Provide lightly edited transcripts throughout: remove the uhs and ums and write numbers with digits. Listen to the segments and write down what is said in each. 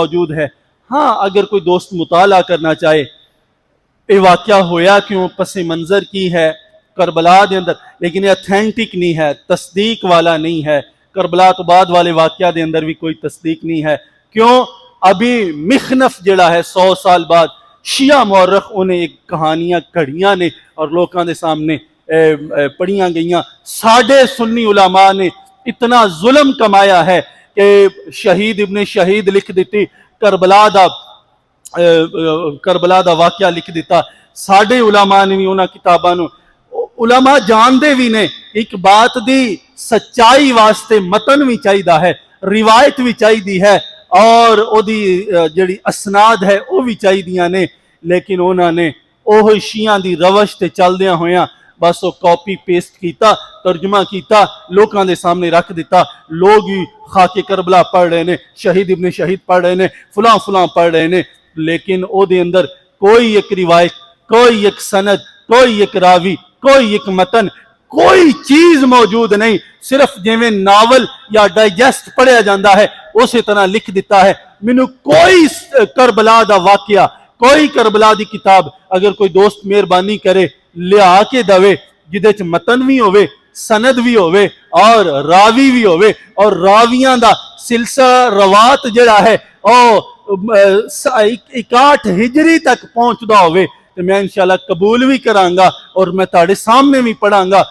موجود ہے۔ ہاں اگر کوئی دوست مطالعہ کرنا چاہے یہ واقعہ ہویا کیوں، پس منظر کی ہے کربلا دے اندر، لیکن یہ اتھینٹک نہیں ہے، تصدیق والا نہیں ہے۔ کربلا تو بعد والے واقعہ دے اندر بھی کوئی تصدیق نہیں ہے۔ کیوں؟ ابھی مخنف جڑا ہے 100 سال بعد شیعہ مورخ انہیں ایک کہانیاں کڑیاں نے اور لوکاں دے سامنے پڑھیاں گئیاں۔ ساڈے سنی علماء نے اتنا ظلم کمایا ہے کہ شہید ابن شہید لکھ دیتی، کربلا دا واقعہ لکھ دیتا۔ ساڈے علماء نے بھی انہاں کتاباں نو، علماء جان دے بھی نے ایک بات دی سچائی واسطے متن بھی چاہیدہ ہے، روایت بھی چاہیدی ہے، اور او دی جڑی اسناد ہے او بھی چاہیدیاں نے، لیکن انہاں نے اوہ شیعہ دی روش تے چل دیاں ہویاں بس وہ کاپی پیسٹ کیتا، ترجمہ کیتا، لوکاں دے سامنے رکھ دیتا۔ لوگ ہی خاک کربلا پڑھ رہے نے، شہید ابن شہید پڑھ رہے نے، فلاں فلاں پڑھ رہے نے، لیکن او دے اندر کوئی ایک روایت، کوئی ایک سند، کوئی ایک راوی، کوئی ایک متن، کوئی چیز موجود نہیں۔ صرف جویں ناول یا ڈائجسٹ پڑھیا جاندہ ہے اسی طرح لکھ دیتا ہے۔ مینوں کوئی کربلا دا واقعہ، کوئی کربلا دی کتاب اگر کوئی دوست مہربانی کرے لیا کے دوے جدے چ متن بھی ہوئے، سند بھی ہوئے اور راوی بھی ہوئے، اور راویاں دا سلسلہ روات جڑا ہے او 61 ہجری تک پہنچدا ہوئے تو میں انشاءاللہ قبول بھی کرانگا اور میں تاڑے سامنے بھی پڑھانگا۔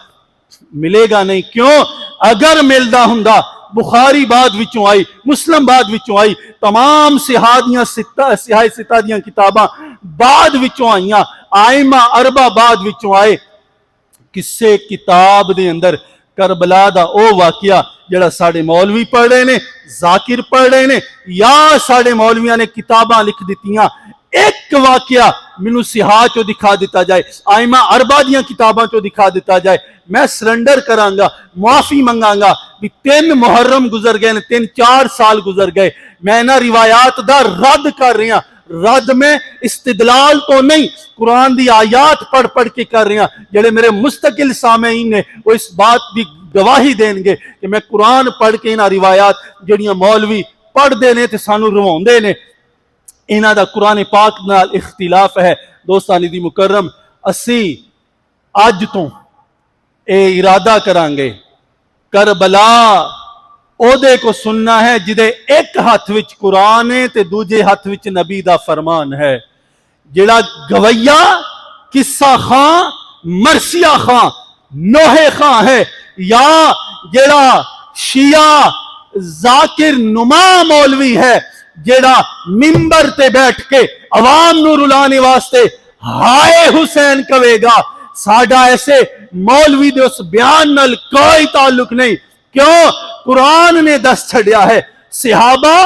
ملے گا نہیں، کیوں؟ اگر ملدا ہوندا بخاری بعد وچوں آئی، مسلم بعد وچوں آئی، تمام سیاہ ستہ دیاں کتاباں بعد وچوں آئیاں، آئمہ اربع بعد وچوں آئے، کسے کتاب دے اندر کربلا دا او واقعہ جڑا ساڑے مولوی پڑھ رہے نے، ذاکر پڑھ رہے نے، یا ساڑے مولویاں نے کتاباں لکھ دیتیاں، ایک واقعہ منو سیاہ چو دکھا دیتا جائے، آئمہ اربع دیاں کتاباں چو دکھا دیتا جائے، میں سرنڈر کرانگا، معافی منگانگا بھی 3 محرم گزر گئے، 3-4 سال گزر گئے، میں نہ روایات دا رد کر رہی ہاں، رد میں استدلال تو نہیں، قرآن دی آیات پڑھ کے کر رہے ہیں۔ جڑے میرے مستقل سامعین نے وہ اس بات دی گواہی دیں گے کہ میں قرآن پڑھ کے انہاں روایات جڑیاں مولوی پڑھ دے نے تے سانو رواؤں دے نے، انہاں دا قرآن پاک نال اختلاف ہے۔ دوستانی دی مکرم، اسی اج تو اے ارادہ کرانگے کربلا او دے کو سننا ہے جدے ایک ہاتھ وچ قرآن ہے تے دوجے ہاتھ وچ نبی دا فرمان ہے۔ جڑا گویا قصہ خان، مرثیہ خان، نوح خان ہے، یا جڑا شیعہ ذاکر نما مولوی ہے جڑا منبر تے بیٹھ کے عوام نو رلانے واسطے ہائے حسین کہے گا، ساڈا ایسے مولوی دے اس بیان نال کوئی تعلق نہیں۔ کیوں؟ قرآن نے دس چھڑیا ہے، صحابہ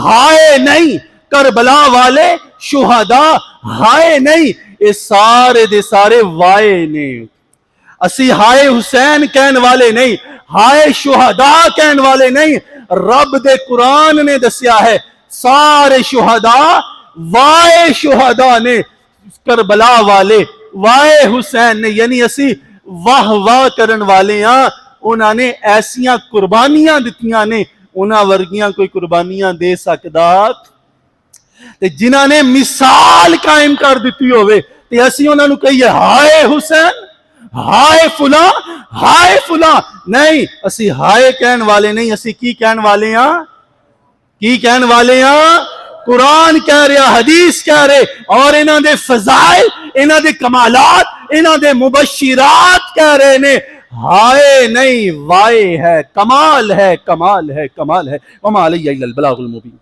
ہائے نہیں، کربلا والے شہداء ہائے نہیں، یہ سارے دے سارے وائے نے۔ اسی ہائے حسین کہن والے نہیں، ہائے شہداء کہن والے نہیں۔ رب دے قرآن نے دسیا ہے سارے شہداء وائے شہداء نے، کربلا والے وائے حسین نے، یعنی اسی واہ واہ کرن والے ہاں۔ انہاں نے ایسیاں قربانیاں دتیاں نے، انہاں ورگیاں کوئی قربانیاں دے سکدا تے جنہاں نے مثال قائم کر دیتی ہوئے تے اسی انہاں نو کہیے ہائے حسین، ہائے فلاں، ہائے فلاں، نہیں، اسی ہائے کہن والے نہیں، اسی کی کہن والے ہاں؟ کی کہن والے ہاں؟ قرآن کہہ رہا، حدیث کہہ رہے، اور انہاں دے فضائل، انہاں دے کمالات، انہاں دے مبشرات کہہ رہے نے، ہائے نہیں وائے ہے، کمال ہے، کمال ہے، کمال ہے۔ وما علی الا البلاغ المبین۔